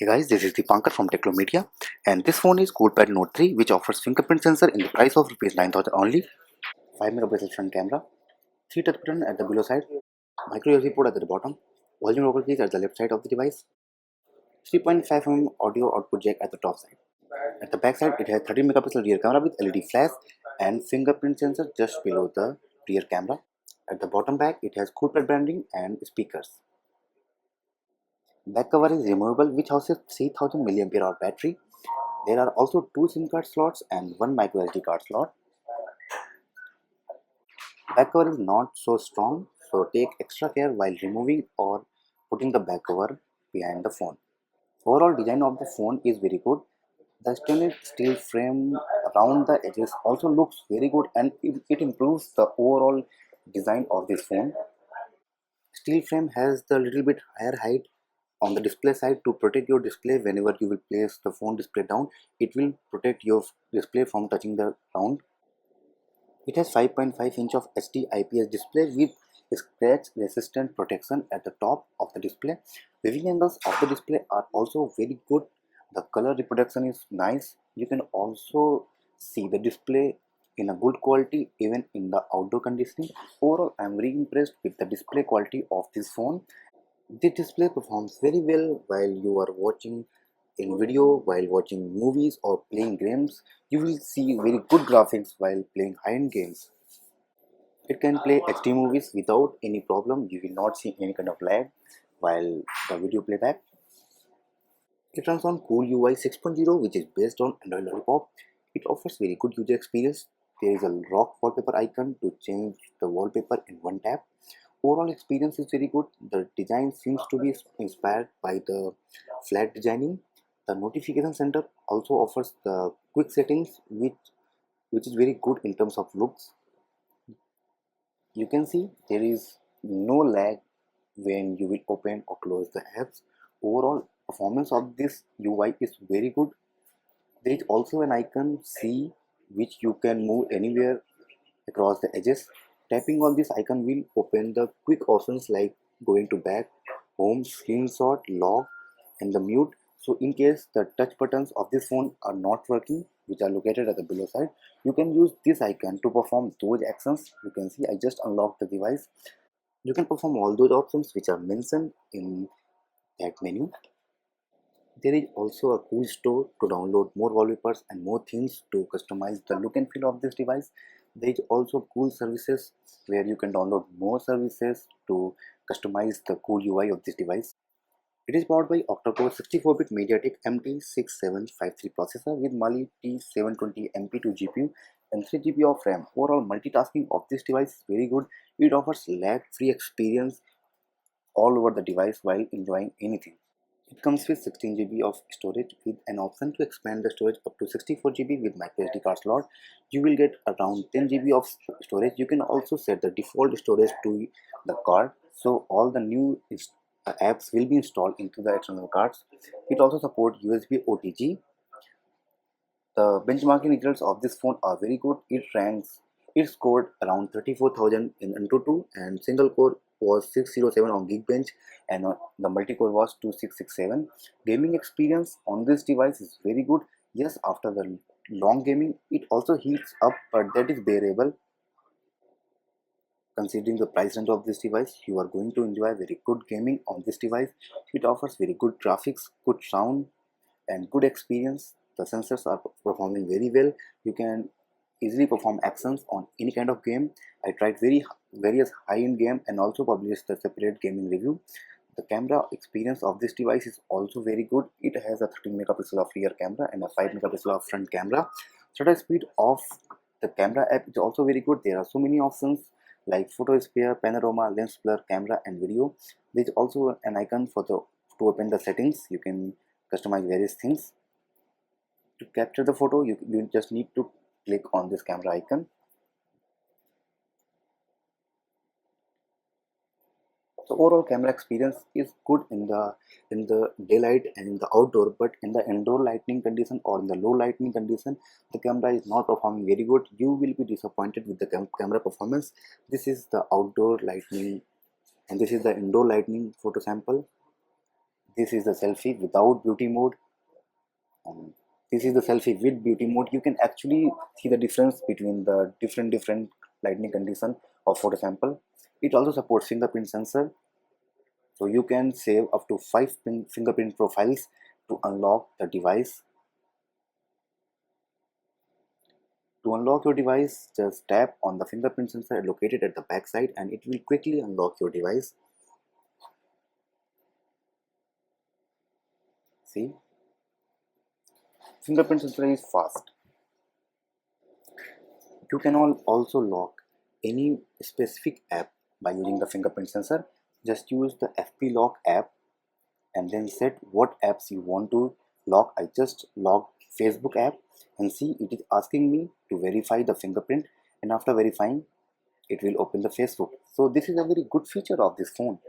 Hey guys, this is Deepankar from Technomedia, and this phone is Coolpad Note 3, which offers fingerprint sensor in the price of Rs 9,000 only. 5 megapixel front camera, 3 touch button at the below side, micro USB port at the bottom, volume rocker keys at the left side of the device, 3.5 audio output jack at the top side. At the back side, it has 13 megapixel rear camera with LED flash and fingerprint sensor just below the rear camera. At the bottom back, it has Coolpad branding and speakers. Back cover is removable, which houses 3000 mAh battery. There are also two SIM card slots and one micro SD card slot. Back cover is not so strong, so take extra care while removing or putting the back cover behind the phone. Overall design of the phone is very good. The stainless steel frame around the edges also looks very good, and it improves the overall design of this phone. Steel frame has the little bit higher height on the display side to protect your display. Whenever you will place the phone display down, it will protect your display from touching the ground. It has 5.5 inch of HD IPS display with scratch resistant protection at the top of the display. Viewing angles of the display are also very good. The color reproduction is nice. You can also see the display in a good quality even in the outdoor conditioning. Overall, I am very impressed with the display quality of this phone. The display performs very well while you are watching in video, while watching movies or playing games. You will see very good graphics while playing high-end games. It can play HD movies without any problem. You will not see any kind of lag while the video playback. It runs on Cool UI 6.0, which is based on Android Lollipop. It offers very good user experience. There is a rock wallpaper icon to change the wallpaper in one tap. Overall experience is very good. The design seems to be inspired by the flat designing. The notification center also offers the quick settings, which is very good in terms of looks. You can see there is no lag when you will open or close the apps. Overall performance of this UI is very good. There is also an icon C, which you can move anywhere across the edges. Tapping on this icon will open the quick options like going to back, home, screenshot, lock, and the mute. So in case the touch buttons of this phone are not working, which are located at the below side, you can use this icon to perform those actions. You can see I just unlocked the device. You can perform all those options which are mentioned in that menu. There is also a cool store to download more wallpapers and more themes to customize the look and feel of this device. There is also cool services where you can download more services to customize the cool UI of this device. It is powered by octa-core 64-bit MediaTek MT6753 processor with Mali T720 MP2 GPU and 3 GB of RAM. Overall multitasking of this device is very good. It offers lag-free experience all over the device while enjoying anything. It comes with 16 GB of storage with an option to expand the storage up to 64 GB with micro SD card slot. You will get around 10 GB of storage. You can also set the default storage to the card, so all the new apps will be installed into the external cards. It also supports USB OTG. The benchmarking results of this phone are very good. It scored around 34,000 in Antutu, and single core was 607 on Geekbench, and the multi-core was 2667. Gaming experience on this device is very good. Yes, after the long gaming, it also heats up, but that is bearable. Considering the price range of this device, you are going to enjoy very good gaming on this device. It offers very good graphics, good sound, and good experience. The sensors are performing very well. You can easily perform actions on any kind of game. I tried various high-end game and also published the separate gaming review. The camera experience of this device is also very good. It has a 13 megapixel of rear camera and a 5 megapixel of front camera. Shutter speed of the camera app is also very good. There are so many options like photo sphere, panorama, lens blur, camera, and video. There is also an icon for the to open the settings. You can customize various things. To capture the photo, you just need to click on this camera icon. So overall camera experience is good in the daylight and in the outdoor, but in the indoor lighting condition or in the low lighting condition, the camera is not performing very good. You will be disappointed with the camera performance. This is the outdoor lighting and this is the indoor lighting photo sample. This is the selfie without beauty mode, and this is the selfie with beauty mode. You can actually see the difference between the different lighting condition of photo sample. It also supports fingerprint sensor, so you can save up to 5 fingerprint profiles to unlock the device. To unlock your device, just tap on the fingerprint sensor located at the back side and it will quickly unlock your device. See, fingerprint sensor is fast. You can also lock any specific app by using the fingerprint sensor. Just use the FP Lock app and then set what apps you want to lock. I just locked Facebook app and see it is asking me to verify the fingerprint, and after verifying it will open the Facebook. So this is a very good feature of this phone.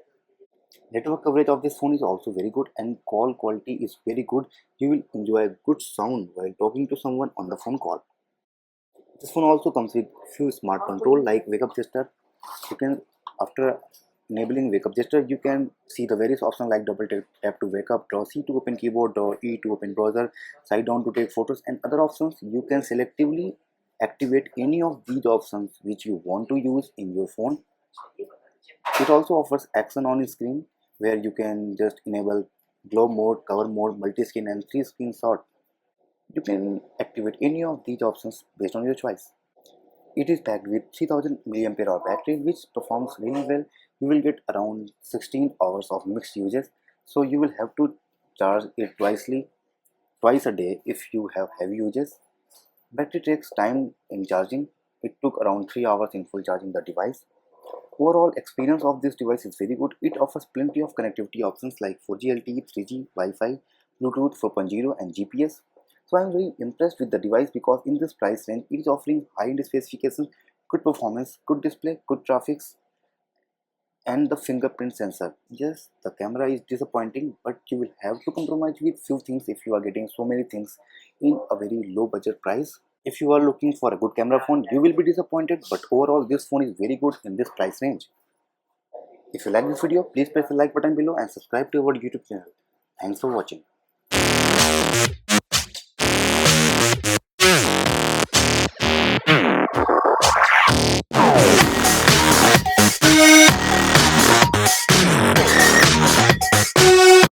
Network coverage of this phone is also very good and call quality is very good. You will enjoy a good sound while talking to someone on the phone call. This phone also comes with few smart control like wake up gesture. You can, after enabling wake up gesture, you can see the various options like double tap to wake up, draw C to open keyboard, draw E to open browser, side down to take photos, and other options. You can selectively activate any of these options which you want to use in your phone. It also offers action on screen where you can just enable glow mode, cover mode, multi-screen, and 3 screen shot. You can activate any of these options based on your choice. It is packed with 3000 mAh battery which performs really well. You will get around 16 hours of mixed uses, so you will have to charge it twice a day if you have heavy uses. Battery takes time in charging. It took around 3 hours in full charging the device. Overall experience of this device is very good. It offers plenty of connectivity options like 4G LTE, 3G, Wi-Fi, Bluetooth 4.0 and GPS. So I am very impressed with the device because in this price range it is offering high-end specifications, good performance, good display, good graphics, and the fingerprint sensor. Yes, the camera is disappointing, but you will have to compromise with few things if you are getting so many things in a very low budget price. If you are looking for a good camera phone, you will be disappointed, but overall this phone is very good in this price range. If you like this video, please press the like button below and subscribe to our YouTube channel. Thanks for watching.